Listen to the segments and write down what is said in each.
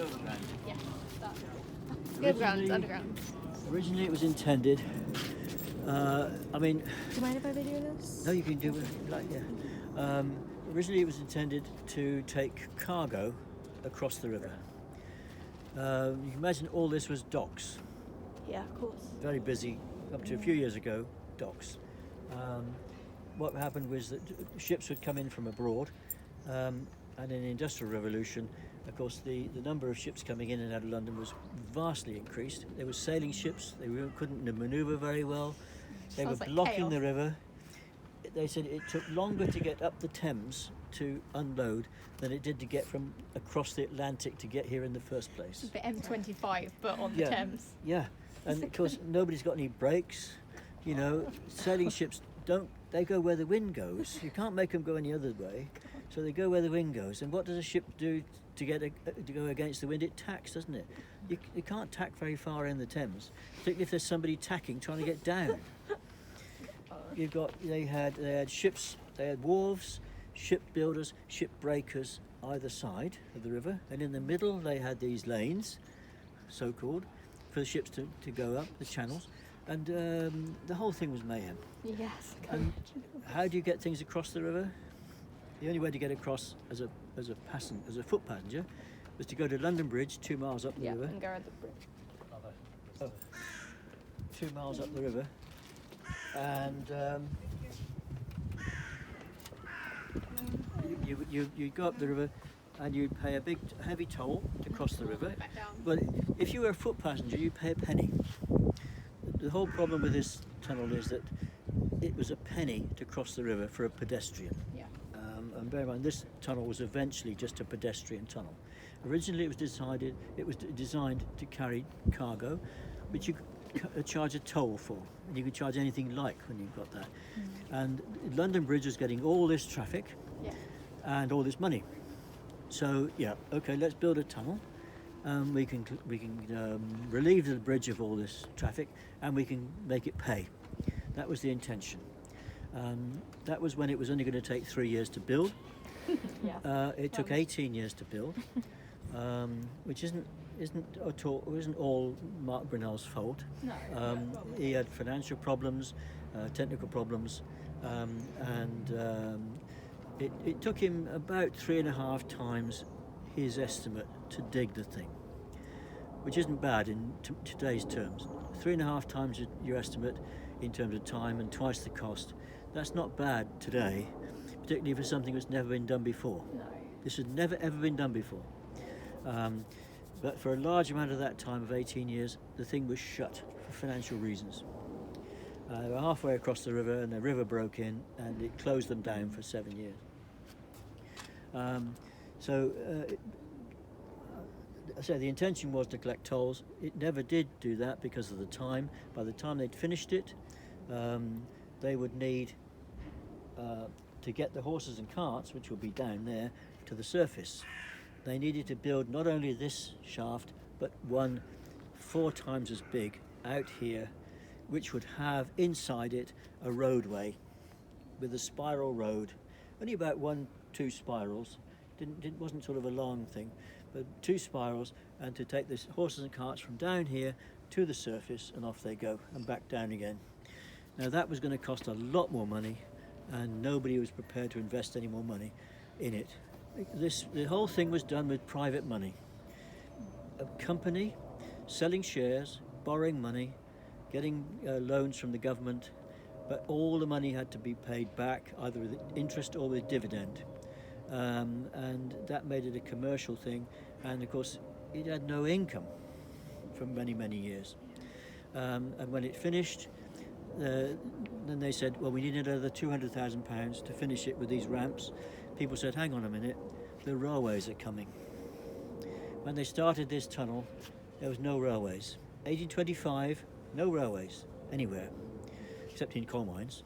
overground. Yeah. Overground, underground. Originally it was intended, I mean, Do you mind if I video this? no, you can do it like, yeah. Originally it was intended to take cargo across the river. You can imagine all this was docks. Yeah, of course. Very busy, up to a few years ago, docks. What happened was that ships would come in from abroad, and in the Industrial Revolution, of course, the number of ships coming in and out of London was vastly increased. There were sailing ships, couldn't manoeuvre very well. They were Sounds like blocking chaos. the river. They said it took longer to get up the Thames to unload than it did to get from across the Atlantic to get here in the first place. The M25, but on the Yeah. Thames. Yeah, and of course nobody's got any brakes. You know, sailing ships they go where the wind goes. You can't make them go any other way, so they go where the wind goes. And what does a ship do to go against the wind? It tacks, doesn't it? You can't tack very far in the Thames, particularly if there's somebody tacking trying to get down. They had ships, they had wharves, ship builders, ship breakers either side of the river, and in the middle they had these lanes, so-called, for the ships to go up the channels, and the whole thing was mayhem. Yes. And how do you get things across the river? The only way to get across as a foot passenger was to go to London Bridge, 2 miles up the river. And go around the bridge. 2 miles up the river, and you go up the river and you'd pay a big heavy toll to cross the river. Back down. But if you were a foot passenger, you pay a penny. The whole problem with this tunnel is that it was a penny to cross the river for a pedestrian. Yeah. And bear in mind, this tunnel was eventually just a pedestrian tunnel. Originally, it was designed to carry cargo, which you could charge a toll for, and you could charge anything like when you got that. And London Bridge was getting all this traffic and all this money. So okay, let's build a tunnel. We can relieve the bridge of all this traffic, and we can make it pay. That was the intention. That was when it was only going to take 3 years to build. It took 18 years to build, which isn't all Mark Brunel's fault. No. He had financial problems, technical problems, and it took him about 3.5 times his estimate to dig the thing, which isn't bad in today's terms. 3.5 times your estimate in terms of time and twice the cost. That's not bad today, particularly for something that's never been done before. No. This had never ever been done before. But for a large amount of that time of 18 years, the thing was shut for financial reasons. They were halfway across the river and the river broke in and it closed them down for 7 years. So the intention was to collect tolls. It never did do that because of the time. By the time they'd finished it, they would need to get the horses and carts, which will be down there, to the surface. They needed to build not only this shaft, but one 4 times as big out here, which would have inside it a roadway with a spiral road, only about 1-2 spirals. Wasn't sort of a long thing, but 2 spirals, and to take the horses and carts from down here to the surface, and off they go and back down again. Now that was going to cost a lot more money, and nobody was prepared to invest any more money in it. The whole thing was done with private money. A company selling shares, borrowing money, getting loans from the government, but all the money had to be paid back either with interest or with dividend. And that made it a commercial thing, and of course it had no income for many, many years. And when it finished, then they said, well, we need another £200,000 to finish it with these ramps. People said, hang on a minute, the railways are coming. When they started this tunnel, there was no railways. 1825, no railways anywhere, except in coal mines.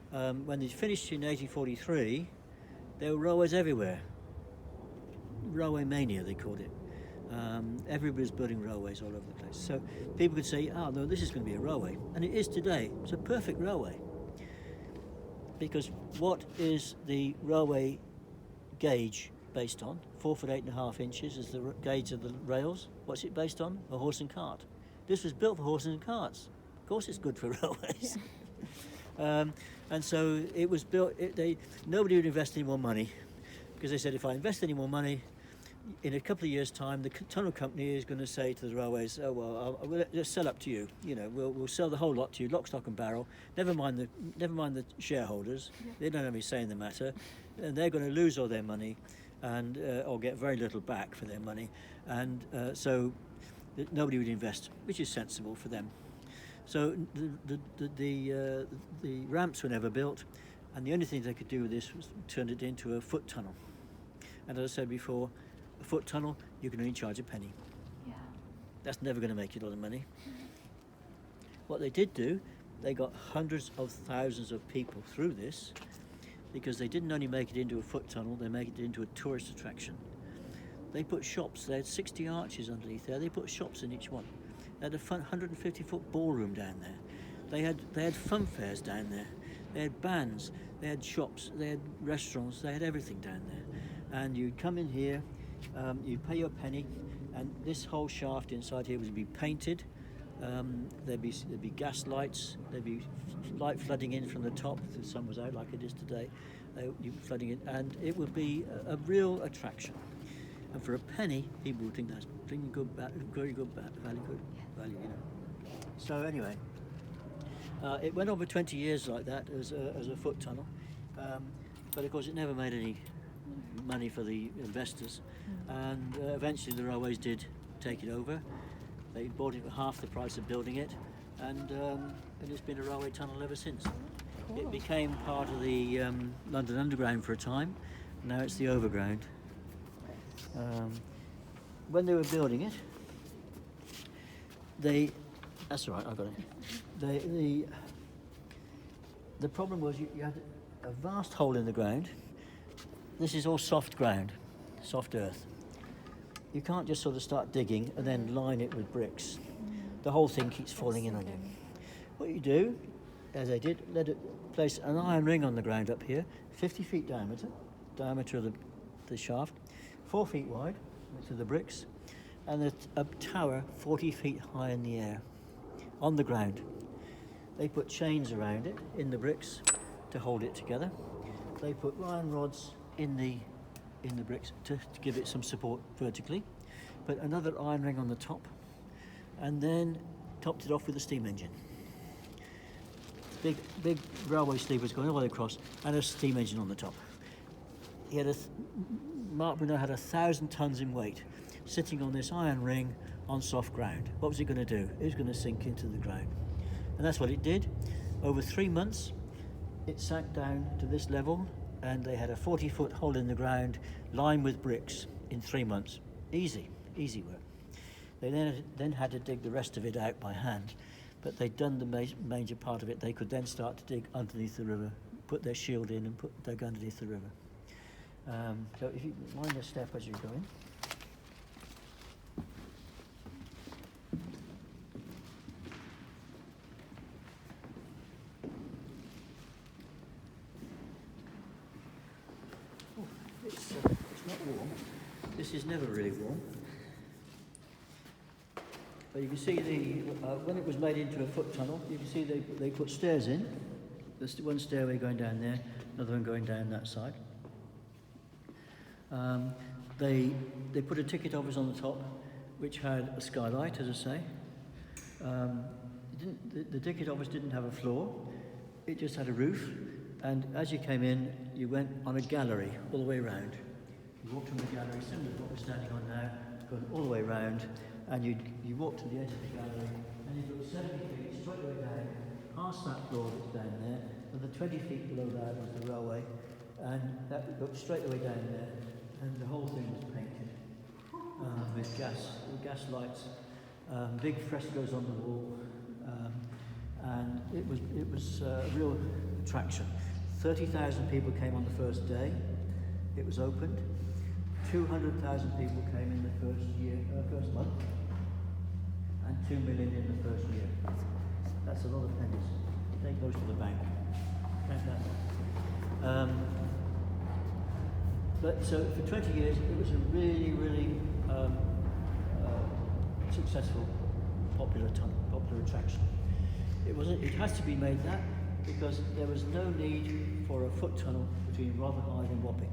When they finished in 1843, there were railways everywhere. Railway mania, they called it. Everybody was building railways all over the place. So people could say, oh no, this is going to be a railway. And it is today. It's a perfect railway. Because what is the railway gauge based on? 4 foot 8.5 inches is the gauge of the rails. What's it based on? A horse and cart. This was built for horses and carts. Of course, it's good for railways. And so it was built. Nobody would invest any more money, because they said, if I invest any more money, in a couple of years' time, the tunnel company is going to say to the railways, "Oh well, we'll just sell up to you. You know, we'll sell the whole lot to you, lock, stock, and barrel. Never mind the shareholders. They don't have any say in the matter, and they're going to lose all their money, and or get very little back for their money, and so nobody would invest, which is sensible for them. So the ramps were never built, and the only thing they could do with this was turn it into a foot tunnel. And as I said before, a foot tunnel, you can only charge a penny. Yeah. That's never going to make you a lot of money. What they did do, they got hundreds of thousands of people through this, because they didn't only make it into a foot tunnel, they made it into a tourist attraction. They put shops. They had 60 arches underneath there. They put shops in each one. They had a 150-foot ballroom down there. They had fun fairs down there. They had bands. They had shops. They had restaurants. They had everything down there. And you'd come in here, you'd pay your penny, and this whole shaft inside here would be painted. There'd be gas lights. There'd be light flooding in from the top if the sun was out, like it is today. You flooding in, and it would be a real attraction. And for a penny, people would think that's very good value, you know. So anyway, it went on for 20 years like that as a foot tunnel, but of course it never made any money for the investors, and eventually the railways did take it over. They bought it for half the price of building it, and it's been a railway tunnel ever since. Cool. It became part of the London Underground for a time. Now it's the Overground. When they were building it, that's all right, I got it. The problem was you had a vast hole in the ground. This is all soft ground, soft earth. You can't just sort of start digging and then line it with bricks. The whole thing keeps falling in on you. What you do, as I did, place an iron ring on the ground up here, 50 feet diameter of the shaft, 4 feet wide to the bricks, and a tower 40 feet high in the air, on the ground. They put chains around it in the bricks to hold it together. They put iron rods in the bricks to give it some support vertically, put another iron ring on the top, and then topped it off with a steam engine. Big railway sleepers going all the way across, and a steam engine on the top. Mark Brunel had 1,000 tons in weight, sitting on this iron ring on soft ground. What was it going to do? It was going to sink into the ground. And that's what it did. Over 3 months, it sank down to this level, and they had a 40-foot hole in the ground lined with bricks in 3 months. Easy work. They then had to dig the rest of it out by hand, but they'd done the major part of it. They could then start to dig underneath the river, put their shield in and dig underneath the river. So if you mind a step as you go in. It's not warm. This is never really warm. But you can see when it was made into a foot tunnel, you can see they put stairs in. There's one stairway going down there, another one going down that side. They put a ticket office on the top, which had a skylight, as I say. The ticket office didn't have a floor; it just had a roof. And as you came in, you went on a gallery all the way around. You walked on the gallery, similar to what we're standing on now, going all the way around, and you walked to the edge of the gallery, and you looked 70 feet straight way down, past that door that's down there, and the 20 feet below that was the railway, and that looked straight away down there, and the whole thing was painted with gas lights, big frescoes on the wall, and it was a real attraction. 30,000 people came on the first day it was opened. 200,000 people came in the first month, and 2 million in the first year. That's a lot of pennies. Take those to the bank. Count that. But so for 20 years, it was a really, really successful, popular attraction. It has to be made that because there was no need for a foot tunnel between Rotherhithe and Wapping.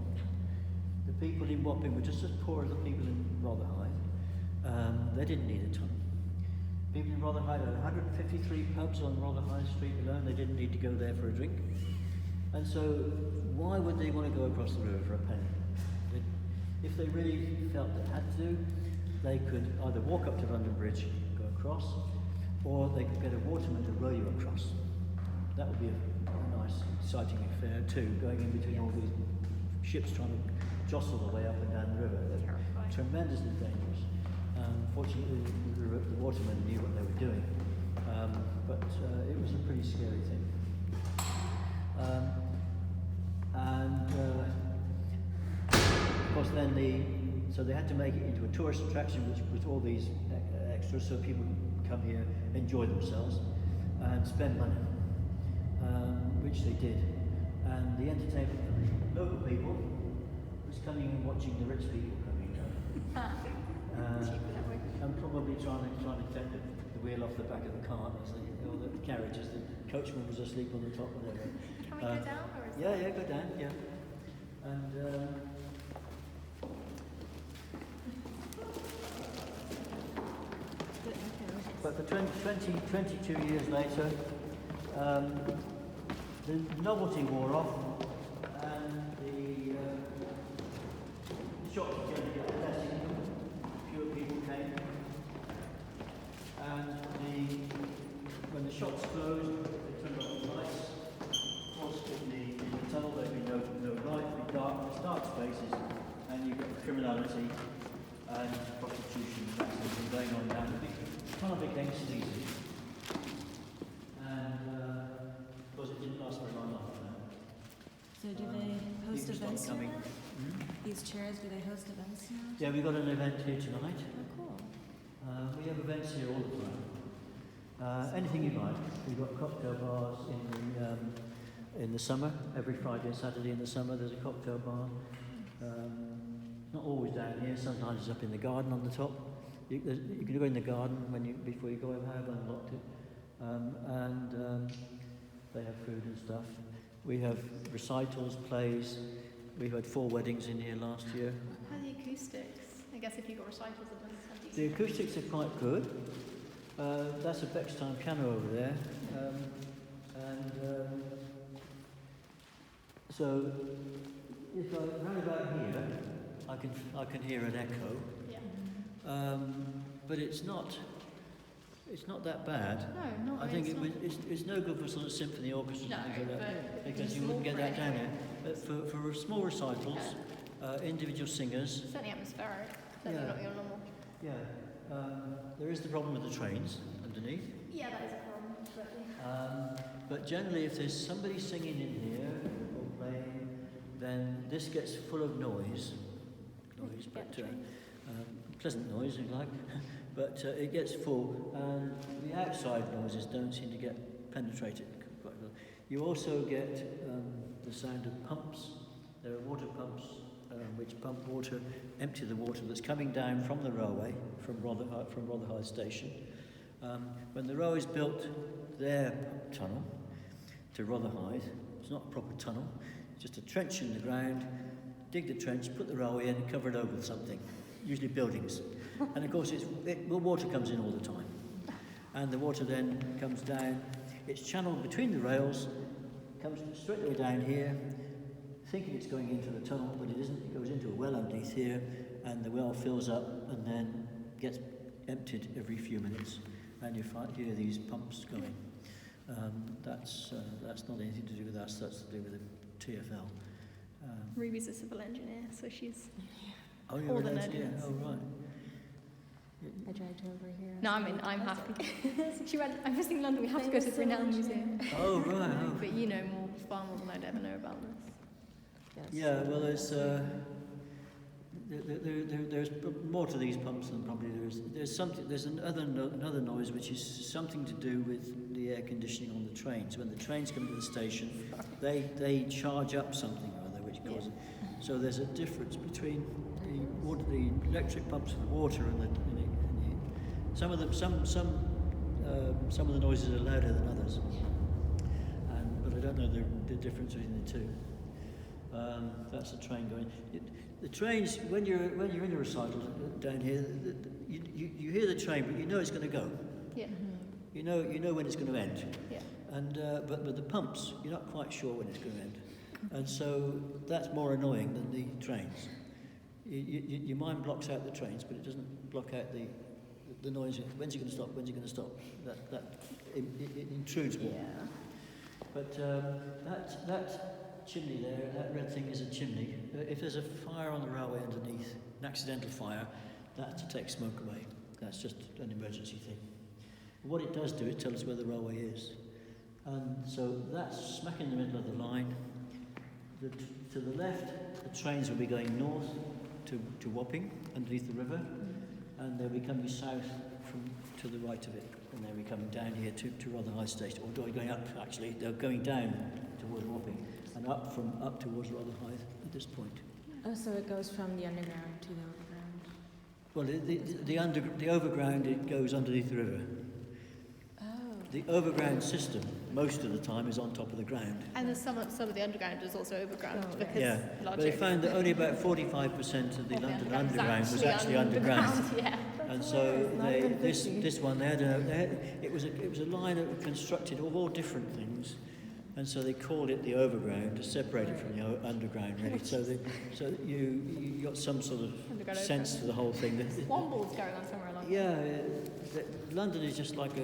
The people in Wapping were just as poor as the people in Rotherhithe. They didn't need a tunnel. People in Rotherhithe had 153 pubs on Rotherhithe Street alone. They didn't need to go there for a drink. And so why would they want to go across the river for a penny? If they really felt they had to, they could either walk up to London Bridge, go across, or they could get a waterman to row you across. That would be a nice, exciting affair too, going in between all these ships trying to jostle their way up and down the river. Tremendously dangerous. Fortunately, the watermen knew what they were doing, but it was a pretty scary thing. Of course, then so they had to make it into a tourist attraction, which with all these extras, so people could come here, enjoy themselves, and spend money, which they did. And the entertainment for the local people was coming and watching the rich people coming and probably trying to take the wheel off the back of the cart, or the carriage, as the coachman was asleep on the top, whatever. Can we go down, or is yeah, go down, yeah. And but for 22 years later, the novelty wore off, and the shops began to get less income, fewer people came, and when the shops closed, they turned off the lights. Of course, in the tunnel there'd be no light, it'd be dark spaces, and you've got criminality and prostitution and that sort of thing going on down. The tunnel became sleazy, and of course it didn't last very long after that. So do they host People events stopped here coming. now? These chairs, do they host events now? Yeah, we've got an event here tonight. Oh, cool. We have events here all the time. Anything you like. We've got cocktail bars in the summer. Every Friday and Saturday in the summer there's a cocktail bar. Not always down here. Sometimes it's up in the garden on the top. You can go in the garden before you go home. I have unlocked it, and they have food and stuff. We have recitals, plays. We had 4 weddings in here last year. How are the acoustics? I guess if you've got recitals, it doesn't sound The decent. acoustics are quite good. That's a Bechstein piano over there, so if I round about here, I can hear an echo. Yeah. But it's not that bad. No, not. I think it's it's no good for sort of symphony orchestras No, and things like that, but because you small wouldn't get that down anyway. here. But for small recitals, individual singers, certainly atmospheric. Certainly Yeah. not your normal. there is the problem with the trains underneath. Yeah, that is a problem. But But generally, if there's somebody singing in here or playing, then this gets full of noise, but pleasant noise, if you like. But it gets full, and the outside noises don't seem to get penetrated quite well. You also get the sound of pumps. There are water pumps which pump water, empty the water that's coming down from the railway, from Rotherhithe Station. When the railway's built their tunnel to Rotherhithe, it's not a proper tunnel, it's just a trench in the ground, dig the trench, put the railway in and cover it over with something, usually buildings. And of course water comes in all the time. And the water then comes down, it's channeled between the rails, comes straight away down here, thinking it's going into the tunnel, but it isn't. It goes into a well underneath here, and the well fills up and then gets emptied every few minutes, and you hear these pumps going. That's not anything to do with us, that's to do with the TfL. Ruby's a civil engineer, so she's Oh, you're all an the engineer? nerds. Oh, right. I dragged her over here. No, I'm happy. She went. I'm visiting London. We have to go to the Brunel Museum. Oh, right. Oh. But you know far more than I'd ever know about this. Yes. Yeah, well, there's more to these pumps than probably there is. There's another noise which is something to do with the air conditioning on the trains. When the trains come to the station, they charge up something or other which causes. So there's a difference between the electric pumps for the water and the some of the noises are louder than others, but I don't know the difference between the two. That's the train going. The trains, when you're in a recital down here, you hear the train, but you know it's going to go. Yeah. You know when it's going to end. Yeah. And but the pumps, you're not quite sure when it's going to end, and so that's more annoying than the trains. Your mind blocks out the trains, but it doesn't block out the noise. When's it going to stop? When's it going to stop? It intrudes more. Yeah. But that chimney there, that red thing is a chimney. If there's a fire on the railway underneath, an accidental fire, that's to take smoke away. That's just an emergency thing. What it does do is tell us where the railway is. And so that's smack in the middle of the line. To the left, the trains will be going north to Wapping, underneath the river, and they'll be coming south to the right of it, and they'll be coming down here to Rotherhithe Station, or going up actually. They're going down towards Wapping and up towards Rotherhithe at this point. Oh, so it goes from the underground to the overground. Well, the overground, it goes underneath the river. The overground system, most of the time, is on top of the ground. And there's some of the underground is also overground because Yeah, but they found that only about 45% of the London Underground was actually underground. Yeah. And so this one, it was a line that was constructed of all different things, and so they called it the overground to separate it from the underground, really. So you got some sort of sense to the whole thing. Womble's going on somewhere along. Yeah, London is just like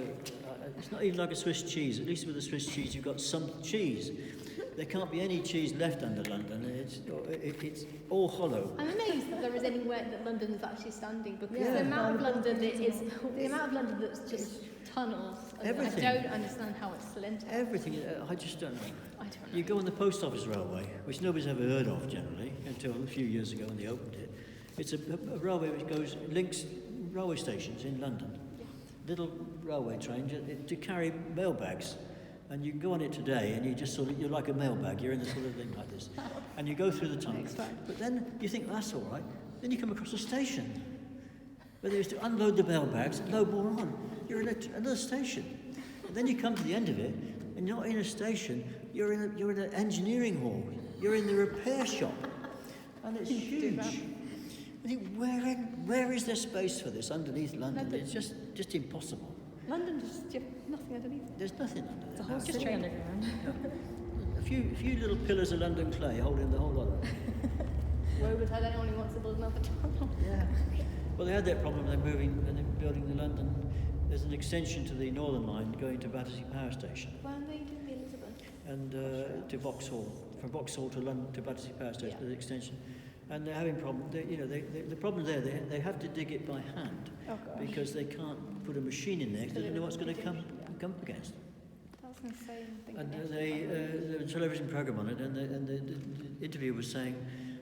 it's not even like a Swiss cheese. At least with a Swiss cheese, you've got some cheese. There can't be any cheese left under London. It's all hollow. I'm amazed that there is anywhere that London is actually standing, because the amount of London that's just tunnels. Everything. I don't understand how it's splintered. Everything. I just don't know. I don't know. You go on the Post Office Railway, which nobody's ever heard of generally until a few years ago when they opened it. It's a railway which links railway stations in London. Little railway train to carry mail bags, and you can go on it today, and you're like a mail bag. You're in this sort of thing like this, and you go through the tunnel. But then you think that's all right. Then you come across a station where they used to unload the mail bags and load more on. You're in another station, and then you come to the end of it, and you're not in a station. You're in an engineering hall. You're in the repair shop, and it's huge. I think where is there space for this underneath London? It's just impossible. London just nothing underneath. There's nothing under there. The whole city underground. A few little pillars of London clay holding the whole lot of it. Where would have anyone who wants to build another tunnel? Yeah. Well, they had that problem when they're building the London. There's an extension to the Northern Line going to Battersea Power Station. Why are they doing the Elizabeth? And to Vauxhall. From Vauxhall to London to Battersea Power Station, there's an extension. And they're having problems. The problem there, they have to dig it by hand because they can't put a machine in there because they don't know what's going to come up against. That's insane. And there was a television program on it, and the interviewer was saying,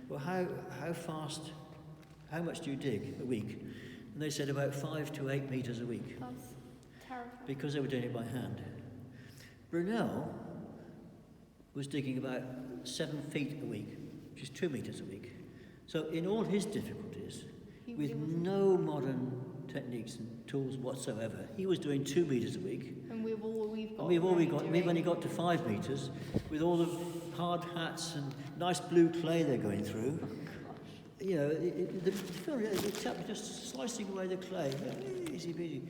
"Well, how much do you dig a week?" And they said about 5 to 8 meters a week. That's terrifying. Because they were doing it by hand. Brunel was digging about 7 feet a week, which is 2 meters a week. So in all his difficulties, with no modern techniques and tools whatsoever, he was doing 2 meters a week. And we've only got to 5 meters with all the hard hats and nice blue clay they're going through. You know, the chap just slicing away the clay, easy peasy.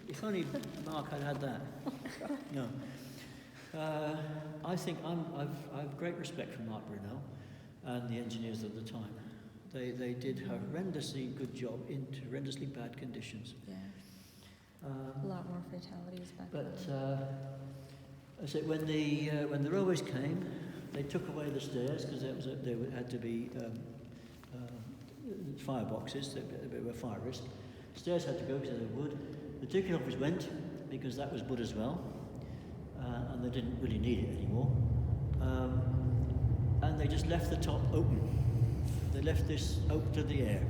If only Mark had that. No. I think I have great respect for Mark Brunel and the engineers at the time. They did a horrendously good job in horrendously bad conditions. Yeah. A lot more fatalities back then. But I said when the railways came, they took away the stairs because there had to be fireboxes. They were fire risk. Stairs had to go because they were wood. The ticket office went because that was wood as well, and they didn't really need it anymore. And they just left the top open. They left this open to the air.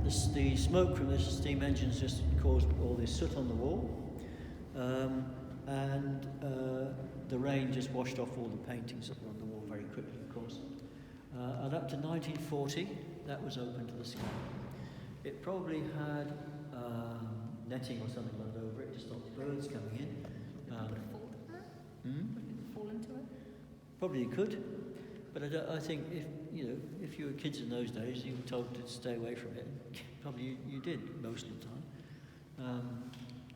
The smoke from the steam engines just caused all this soot on the wall, and the rain just washed off all the paintings that were on the wall very quickly, of course. And up to 1940, that was open to the sky. It probably had netting or something like that over it to stop birds coming in. Fall into it? Probably you could, but I think if you were kids in those days, you were told to stay away from it. Probably you did most of the time.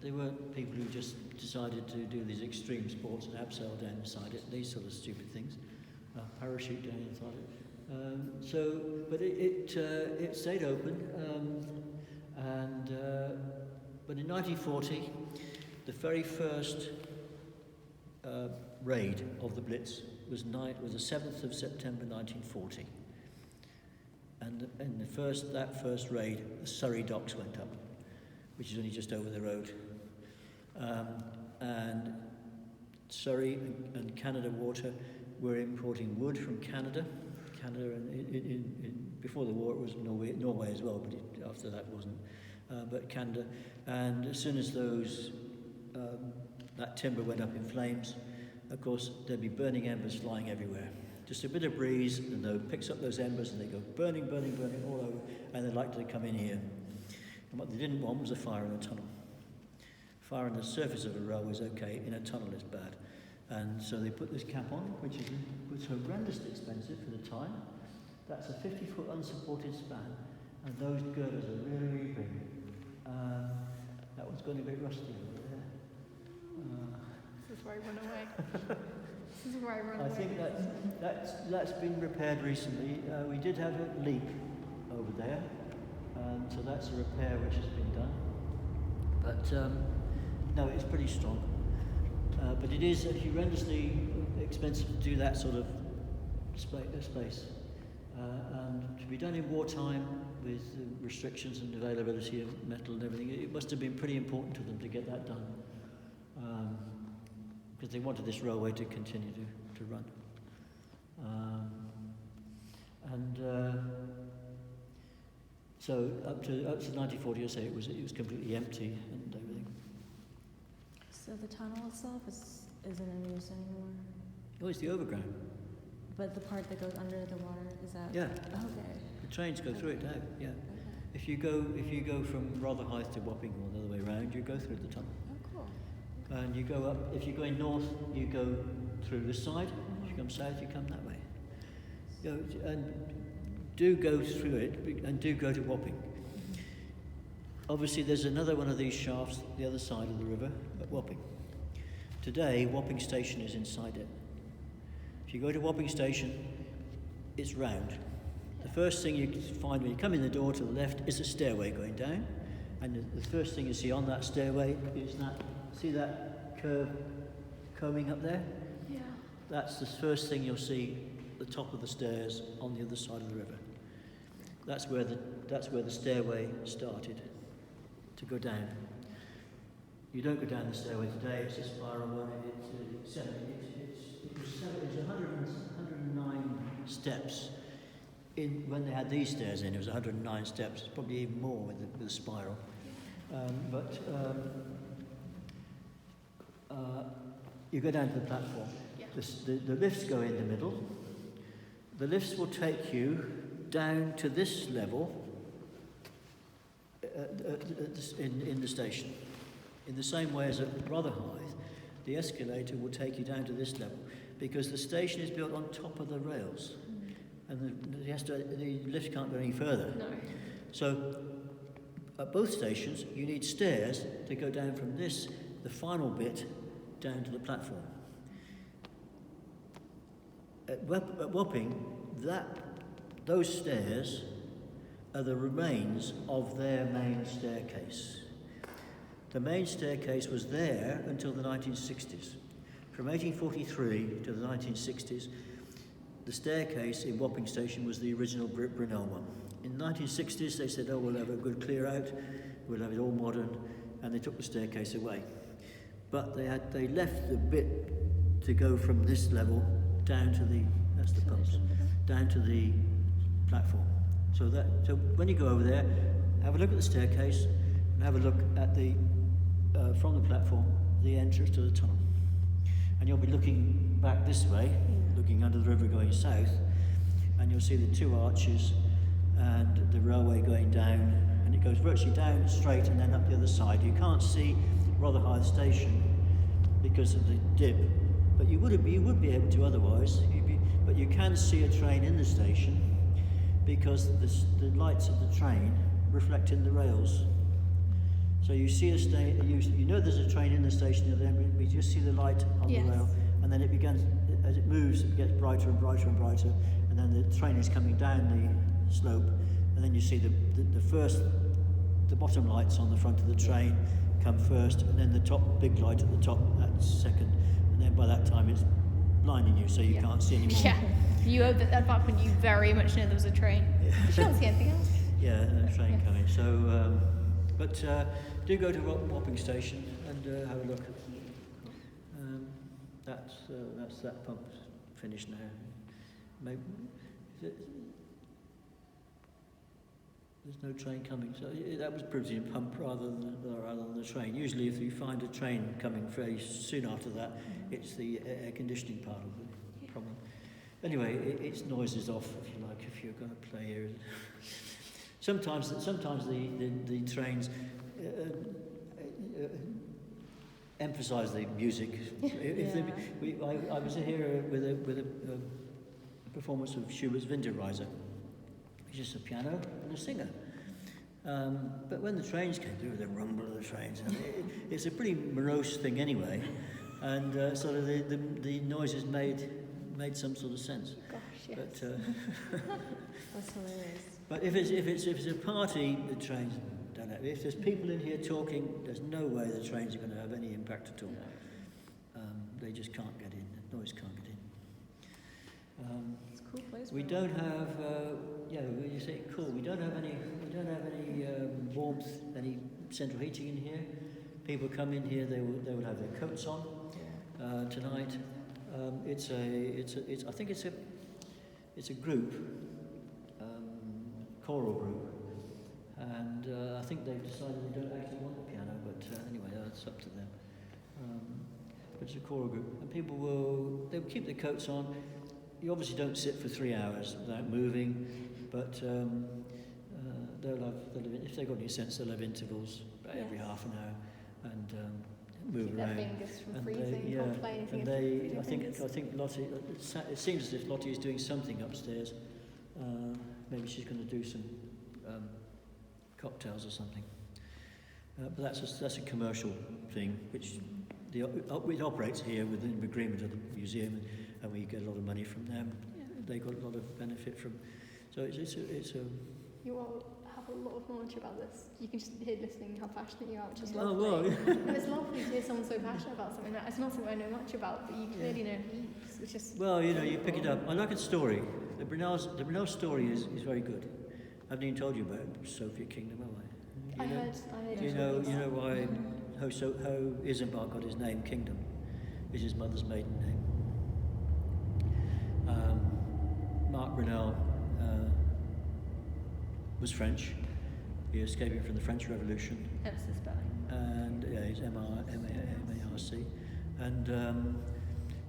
There weren't people who just decided to do these extreme sports and abseil down inside it, these sort of stupid things, parachute down inside it. But it stayed open, but in 1940, the very first raid of the Blitz was the 7th of September 1940, and in that first raid, the Surrey docks went up, which is only just over the road, and Surrey and Canada Water were importing wood from Canada. Before the war it was Norway as well, but after that wasn't. But Canada, and as soon as that timber went up in flames, of course there'd be burning embers flying everywhere. Just a bit of breeze, and they picks up those embers and they go burning, burning, burning all over, and they'd like to come in here. And what they didn't want was a fire in a tunnel. Fire on the surface of a railway is okay, in a tunnel is bad. And so they put this cap on, which was horrendously expensive for the time. That's a 50-foot unsupported span, and those girders are really, really big. That one's going a bit rusty over there. This is where I run away. This is where I run away. I think that's been repaired recently. We did have a leak over there, so that's a repair which has been done. But no, it's pretty strong. But it is horrendously expensive to do that sort of space. And to be done in wartime with restrictions and availability of metal and everything, it must have been pretty important to them to get that done. Because they wanted this railway to continue to run. So up to 1940, I say it was completely empty and everything. So the tunnel itself isn't in use anymore? Oh, it's the overground. But the part that goes under the water, is that? Yeah. Okay. The trains go through it now. Yeah. Okay. If you go from Rotherhithe to Wapping or the other way around, you go through the tunnel. Oh, cool. And you go up. If you're going north, you go through this side. If you come south, you come that way. And do go through it, and do go to Wapping. Obviously, there's another one of these shafts the other side of the river at Wapping. Today, Wapping Station is inside it. If you go to Wapping Station, it's round. The first thing you find when you come in the door to the left is a stairway going down, and the first thing you see on that stairway is that curve combing up there? Yeah. That's the first thing you'll see, the top of the stairs on the other side of the river. That's where the stairway started to go down. You don't go down the stairway today, it's a spiral one. It was 109 steps. When they had these stairs in, it was 109 steps, probably even more with the spiral. You go down to the platform. Yeah. The lifts go in the middle. The lifts will take you down to this level in the station. In the same way as at Rotherhithe, the escalator will take you down to this level because the station is built on top of the rails, and the lift can't go any further. No. So at both stations, you need stairs to go down from the final bit, down to the platform. At Wapping, those stairs are the remains of their main staircase. The main staircase was there until the 1960s. From 1843 to the 1960s, the staircase in Wapping Station was the original Brunel one. In the 1960s, they said, we'll have a good clear out, we'll have it all modern, and they took the staircase away. But they left the bit to go from this level down to that's the pumps, down to the platform. So when you go over there, have a look at the staircase, and have a look at from the platform, the entrance to the tunnel. And you'll be looking back this way, looking under the river going south, and you'll see the two arches and the railway going down, and it goes virtually down straight and then up the other side. You can't see Rotherhithe station because of the dip, but you would be able to otherwise. But you can see a train in the station because the lights of the train reflect in the rails. So you see you know there's a train in the station, and then we just see the light on the rail, and then it begins, as it moves, it gets brighter and brighter and brighter, and then the train is coming down the slope, and then you see the bottom lights on the front of the train come first, and then the top big light at the top, that's second, and then by that time it's blinding you, so you can't see anymore. Yeah, you at that point you very much know there was a train. You can't see anything else. Yeah, a train coming. So, but do go to Wapping Station and have a look. That's that pump finished now. Maybe there's no train coming, so that was probably a pump rather than the train. Usually, if you find a train coming very soon after that, it's the air conditioning part of the problem. Anyway, its noise is off, if you like, if you're going to play here. Sometimes the trains emphasise the music. I was here with a performance of Schubert's Winterreise, which is a piano and a singer. But when the trains came through, the rumble of the trains, and it's a pretty morose thing anyway, and sort of the noises made some sort of sense. Gosh, yes. But That's hilarious. but if it's a party, the trains don't have. If there's people in here talking, there's no way the trains are going to have any impact at all. They just can't get in. The noise can't get in. It's a cool place. We don't have. When you say cool, we don't have any warmth, any central heating in here. People come in here, they will have their coats on tonight. I think it's a group, choral group, and I think they've decided they don't actually want the piano, but anyway, that's up to them. But it's a choral group, and they'll keep their coats on. You obviously don't sit for 3 hours without moving, but if they've got any sense, they'll have intervals every half an hour and move Keep around. their fingers from And freezing, can't play anything. I think Lottie. It seems as if Lottie is doing something upstairs. Maybe she's going to do some cocktails or something. But that's a commercial thing, which it operates here within the agreement of the museum, and we get a lot of money from them. Yeah. They got a lot of benefit from. So it's a. You all have a lot of knowledge about this. You can just hear listening how passionate you are, which is Oh, lovely. well. And it's lovely to hear someone so passionate about something that it's not something I know much about, but you clearly know heaps. It's just Well, you pick it up. I like a story. The Brunel story is very good. I haven't even told you about Sophia Kingdom, have I? I heard. Do you know why how Isambard got his name Kingdom? Is his mother's maiden name. Mark Brunel was French. He escaping from the French Revolution. Hence the spelling. And he's M-A-R-C. And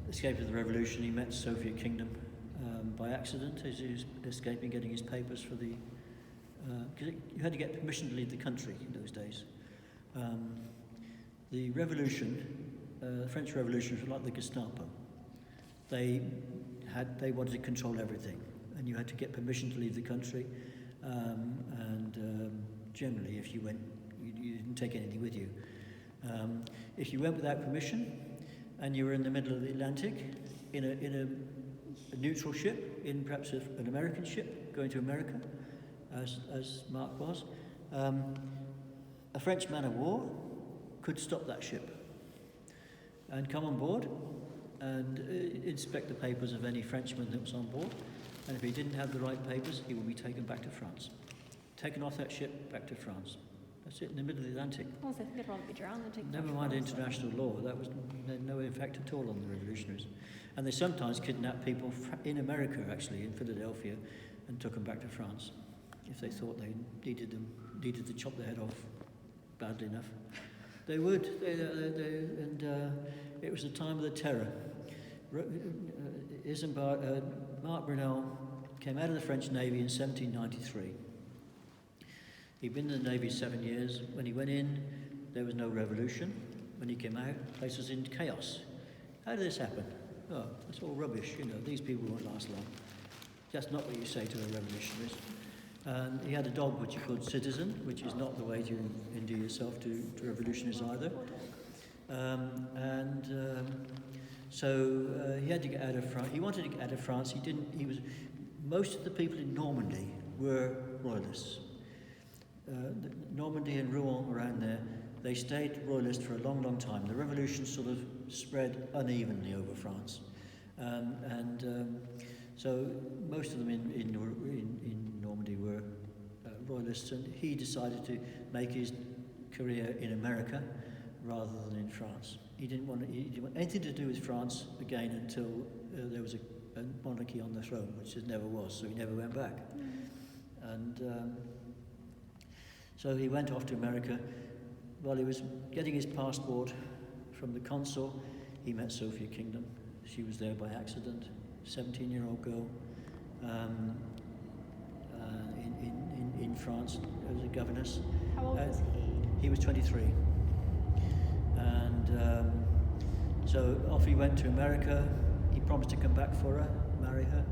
escaped from the revolution. He met Sophia Kingdom by accident as he was escaping, getting his papers for the. Because you had to get permission to leave the country in those days. The revolution, the French Revolution, was like the Gestapo. They wanted to control everything, and you had to get permission to leave the country. Generally, if you went, you didn't take anything with you. If you went without permission, and you were in the middle of the Atlantic, in a neutral ship, in perhaps an American ship going to America, as Mark was, a French man of war could stop that ship and come on board and inspect the papers of any Frenchman that was on board. And if he didn't have the right papers, he would be taken back to France. Taken off that ship, back to France. That's it, in the middle of the Atlantic. Also, I think they'd rather be drowned than taken. Never mind international law. That had no effect at all on the revolutionaries. And they sometimes kidnapped people in America, actually, in Philadelphia, and took them back to France if they thought they needed to chop their head off badly enough. They would. And it was the time of the terror. Mark Brunel came out of the French Navy in 1793. He'd been in the Navy 7 years. When he went in, there was no revolution. When he came out, the place was in chaos. How did this happen? Oh, it's all rubbish, these people won't last long. That's not what you say to a revolutionary. And he had a dog which he called Citizen, which is not the way to endear yourself to revolutionaries either. So he had to get out of France. He wanted to get out of France. Most of the people in Normandy were royalists. Normandy and Rouen around there, they stayed royalist for a long, long time. The revolution sort of spread unevenly over France. So most of them in Normandy were royalists, and he decided to make his career in America rather than in France. He didn't want anything to do with France again until there was a monarchy on the throne, which there never was, so he never went back. And so he went off to America. While he was getting his passport from the consul, he met Sophia Kingdom. She was there by accident, 17-year-old girl in France as a governess. How old was he? He was 23. And so off he went to America. He promised to come back for her, marry her.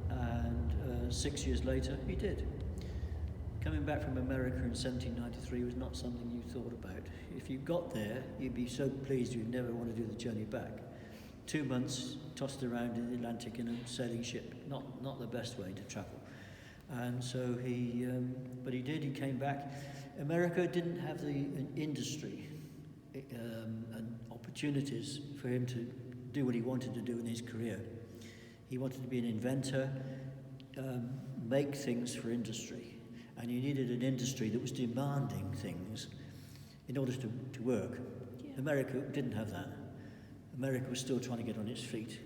And 6 years later, he did. Coming back from America in 1793 was not something you thought about. If you got there, you'd be so pleased you'd never want to do the journey back. 2 months tossed around in the Atlantic in a sailing ship, not the best way to travel. And so but he did, he came back. America didn't have an industry and opportunities for him to do what he wanted to do in his career. He wanted to be an inventor, make things for industry. And you needed an industry that was demanding things in order to work. Yeah. America didn't have that. America was still trying to get on its feet.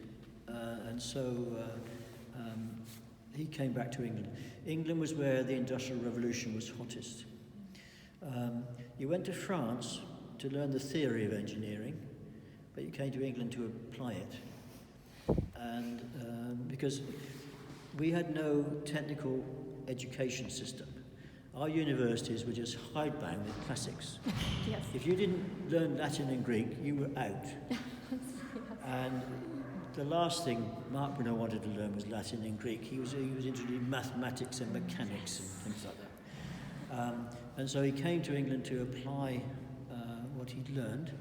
And so he came back to England. England was where the Industrial Revolution was hottest. You went to France to learn the theory of engineering, but you came to England to apply it. And because we had no technical education system. Our universities were just hidebound with classics. Yes. If you didn't learn Latin and Greek, you were out. Yes. And the last thing Mark Brunel wanted to learn was Latin and Greek. He was interested in mathematics and mechanics and things like that. And so he came to England to apply what he'd learned,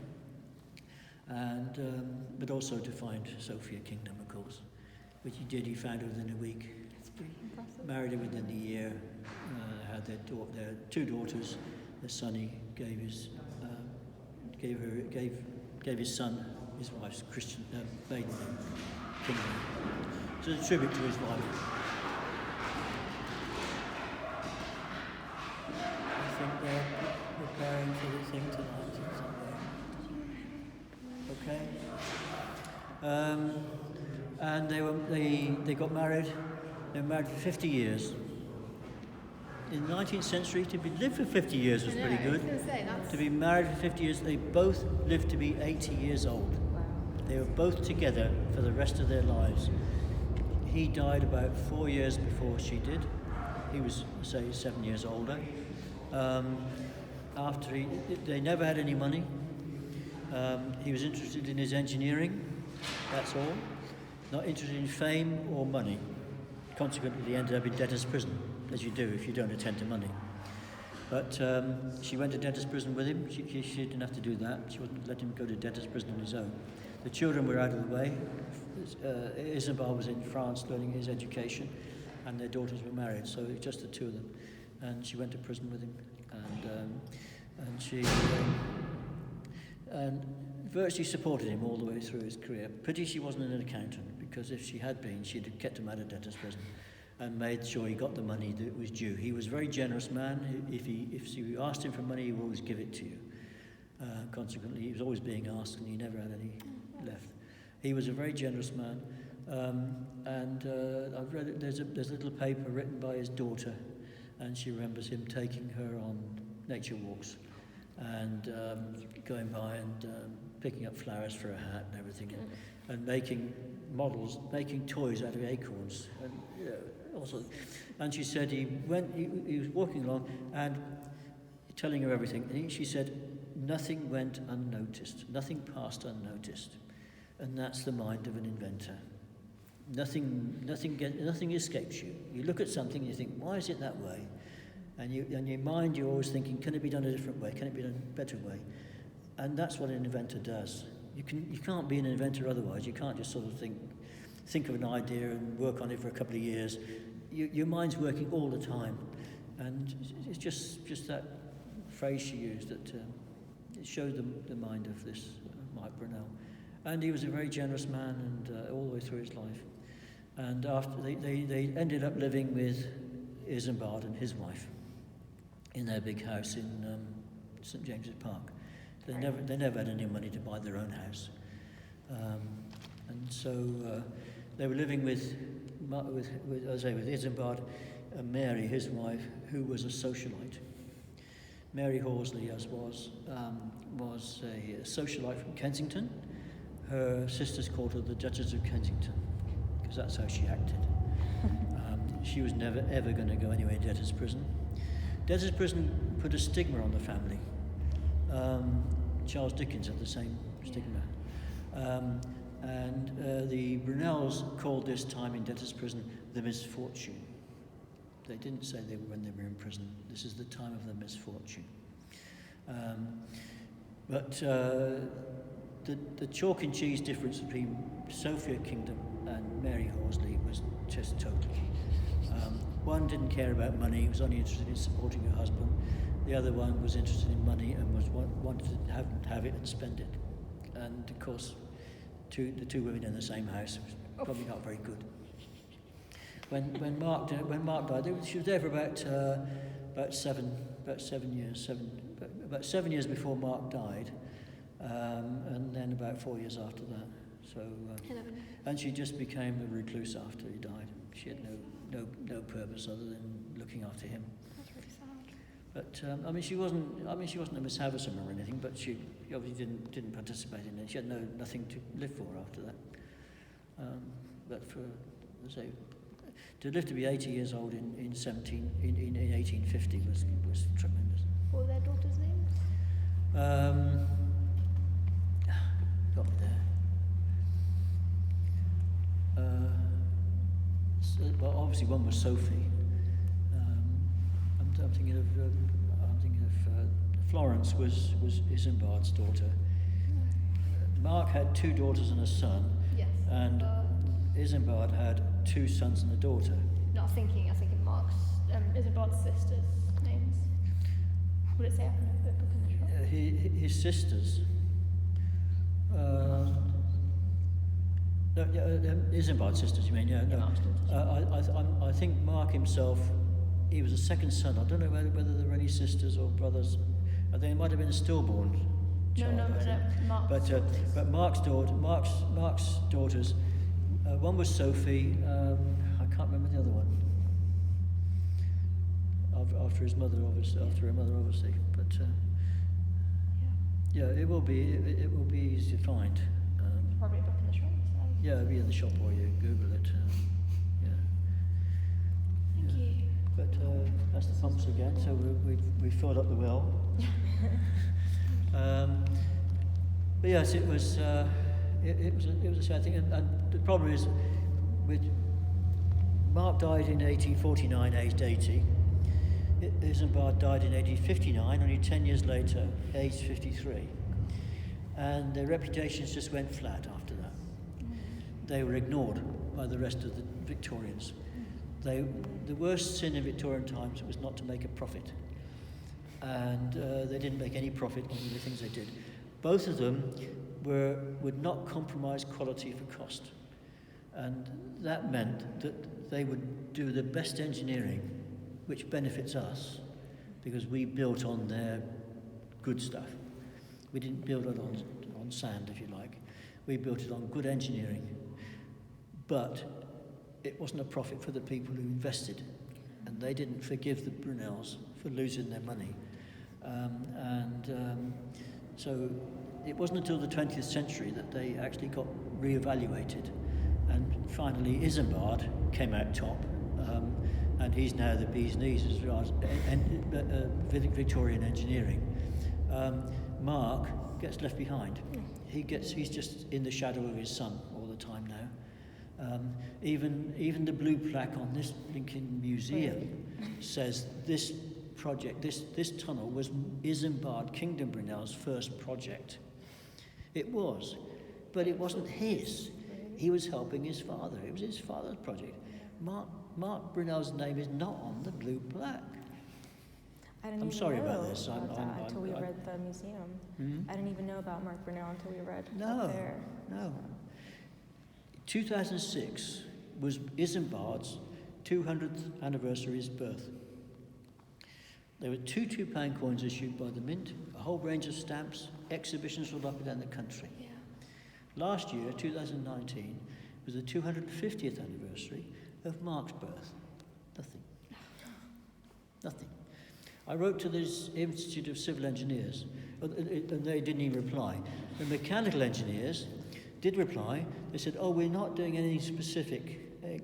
but also to find Sophia Kingdom, of course, which he did. He found her within a week. That's pretty impressive. Married her within the year. Had their 2 daughters. Their son he gave his son, his wife's Christian maiden name, Kingdom. So it's a tribute to his wife. I think they're preparing for the thing tonight. Okay. And they got married. They were married for 50 years. In the 19th century, to be lived for 50 years was pretty good. I was gonna say, that's... To be married for 50 years, they both lived to be 80 years old. Wow. They were both together for the rest of their lives. He died about 4 years before she did. He was, say, 7 years older. They never had any money. He was interested in his engineering, that's all. Not interested in fame or money. Consequently, he ended up in debtor's prison, as you do if you don't attend to money. But she went to debtor's prison with him. She didn't have to do that. She wouldn't let him go to debtor's prison on his own. The children were out of the way. Isabel was in France learning his education, and their daughters were married, so it was just the 2 of them. And she went to prison with him, and she virtually supported him all the way through his career. Pity she wasn't an accountant, because if she had been, she'd have kept him out of debtor's prison and made sure he got the money that was due. He was a very generous man. If you asked him for money, he would always give it to you. Consequently, he was always being asked, and he never had any left. He was a very generous man. I've read it. There's a little paper written by his daughter, and she remembers him taking her on nature walks and going by and picking up flowers for a hat and everything, and making models making toys out of acorns, and also. And she said he was walking along and telling her everything, and she said nothing went unnoticed, nothing passed unnoticed, and that's the mind of an inventor. Nothing escapes you. You look at something and you think, why is it that way? And in your mind you're always thinking, can it be done a different way? Can it be done a better way? And that's what an inventor does. You can't be an inventor otherwise. You can't just sort of think of an idea and work on it for a couple of years. Your mind's working all the time, and it's just that phrase she used that it showed the mind of this Mike Brunel. And he was a very generous man, and all the way through his life. And after they ended up living with Isambard and his wife in their big house in St James's Park. They never had any money to buy their own house, and so they were living with Isambard and Mary, his wife, who was a socialite. Mary Horsley, as was a socialite from Kensington. Her sisters called her the Duchess of Kensington, because that's how she acted. She was never ever going to go anywhere in debtor's prison. Debtor's prison put a stigma on the family. Charles Dickens had the same stigma. And the Brunels called this time in debtor's prison the misfortune. They didn't say when they were in prison, this is the time of the misfortune. But the chalk and cheese difference between Sophia Kingdom and Mary Horsley was just total. One didn't care about money, was only interested in supporting her husband. The other one was interested in money and wanted to have it and spend it. And of course, the two women in the same house was probably not very good. When Mark died, she was there for about 7 years before Mark died, and then about 4 years after that. So, and she just became a recluse after he died. She had no purpose other than looking after him. That's really sad. But she wasn't a Miss Havisham or anything. But she obviously didn't participate in it. She had nothing to live for after that. But for, let's say, to live to be 80 years old in 1850 was tremendous. What were their daughters' names? Got me there. Well, obviously one was Sophie. I'm thinking of Florence was Isambard's daughter. Mark had 2 daughters and a son. Yes. And Isambard had 2 sons and a daughter. No, I was thinking Mark's, Isambard's sisters' names. Would it say up in the book in the shop? His sisters. Isambard's sisters, you mean? Yeah, no. I think Mark himself, he was a second son. I don't know whether there were any sisters or brothers. I think it might have been a stillborn child. No. Mark's but Mark's daughters. One was Sophie. I can't remember the other one. After his mother, obviously. After her mother, obviously. But yeah, it will be easy to find. Probably a book in the shop. So. Yeah, it'll be in the shop or you Google it. Thank you. But that's the pumps again. So we filled up the well. But yes, it was a sad thing, and the problem is, Mark died in 1849, aged 80. Isambard died in 1859, only 10 years later, aged 53. And their reputations just went flat after that. They were ignored by the rest of the Victorians. The worst sin in Victorian times was not to make a profit. And they didn't make any profit on the things they did. Both of them would not compromise quality for cost. And that meant that they would do the best engineering, which benefits us, because we built on their good stuff. We didn't build it on sand, if you like. We built it on good engineering. But it wasn't a profit for the people who invested. And they didn't forgive the Brunels for losing their money. So it wasn't until the 20th century that they actually got re-evaluated. finally Isambard came out top, and he's now the bee's knees as far as Victorian engineering. Mark gets left behind. He's just in the shadow of his son all the time now. Even the blue plaque on this Lincoln Museum says this project, this tunnel was Isambard Kingdom Brunel's first project. It was, but it wasn't his. He was helping his father. It was his father's project. Mark Brunel's name is not on the blue plaque. I'm sorry about this. Until we read the museum. I didn't even know about Mark Brunel until we read up there. No. 2006 was Isambard's 200th anniversary of his birth. There were two £2 coins issued by the Mint, a whole range of stamps, exhibitions all up and down the country. Yeah. Last year, 2019, was the 250th anniversary of Mark's birth. Nothing. I wrote to this Institute of Civil Engineers, and they didn't even reply. The mechanical engineers did reply. They said, oh, we're not doing any specific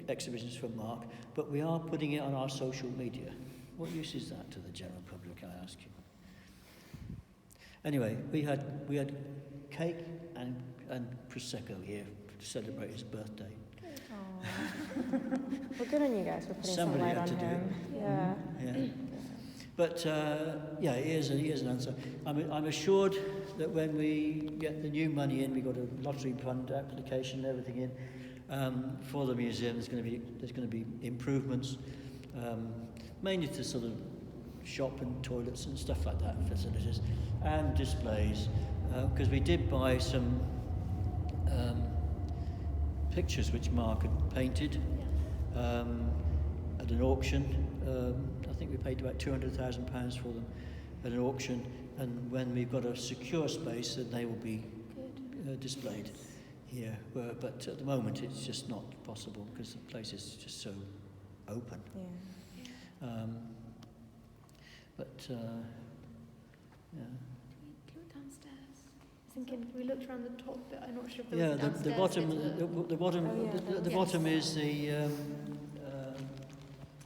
exhibitions for Mark, but we are putting it on our social media. What use is that to the general public, I ask you? Anyway, we had cake and Prosecco here to celebrate his birthday. Well, good on you guys for putting Somebody some light had on to do him. it. Yeah. But here's an answer. I'm assured that when we get the new money in, we've got a lottery fund application and everything in for the museum. There's going to be improvements, mainly to sort of shop and toilets and stuff like that, facilities, and displays. Because we did buy some pictures which Mark had painted at an auction. I think we paid about £200,000 for them at an auction, and when we've got a secure space, then they will be displayed here. But at the moment, it's just not possible because the place is just so open. Yeah. Can we go downstairs? Thinking we looked around the top bit. I'm not sure if there was the bottom is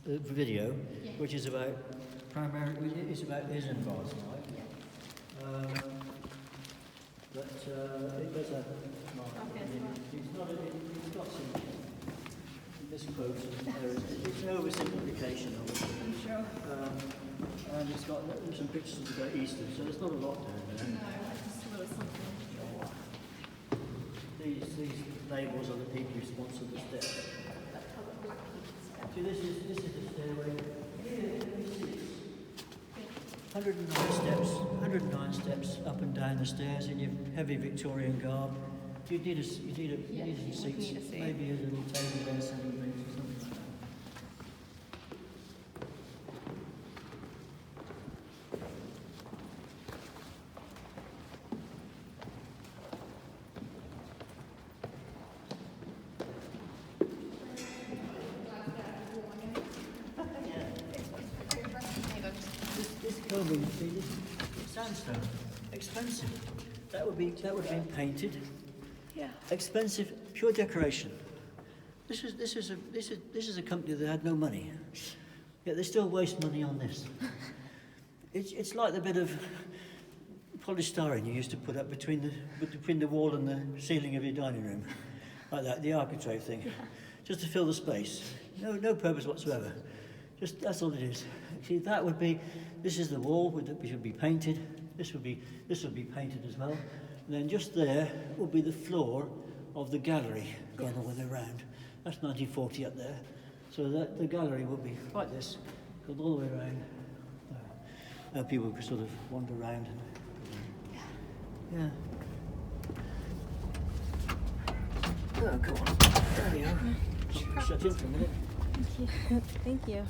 the video, which is about primarily it's about Isambard's life. But it does have it's got some misquotes. It's an oversimplification of it. I'm sure. And it's got some pictures about Easter, so there's not a lot down there. No, I just thought it was something. These labels are the people who sponsor the steps. See, this is the stairway. Here, let me see. 109 steps up and down the stairs in your heavy Victorian garb. You need some seats, maybe a little table there, some drinks or something like that. Sandstone, expensive. That would be painted. Yeah. Expensive, pure decoration. This is a company that had no money, yet they still waste money on this. It's like the bit of polystyrene you used to put up between the wall and the ceiling of your dining room, like that, the architrave thing, just to fill the space. No purpose whatsoever. Just that's all it is. See, that would be. This is the wall which would be painted. This would be painted as well. And then just there will be the floor of the gallery going all the way around. That's 1940 up there. So that the gallery will be like this, go all the way around. People could sort of wander around. Yeah. Oh, come on. There we are. Shut in for a minute. Thank you.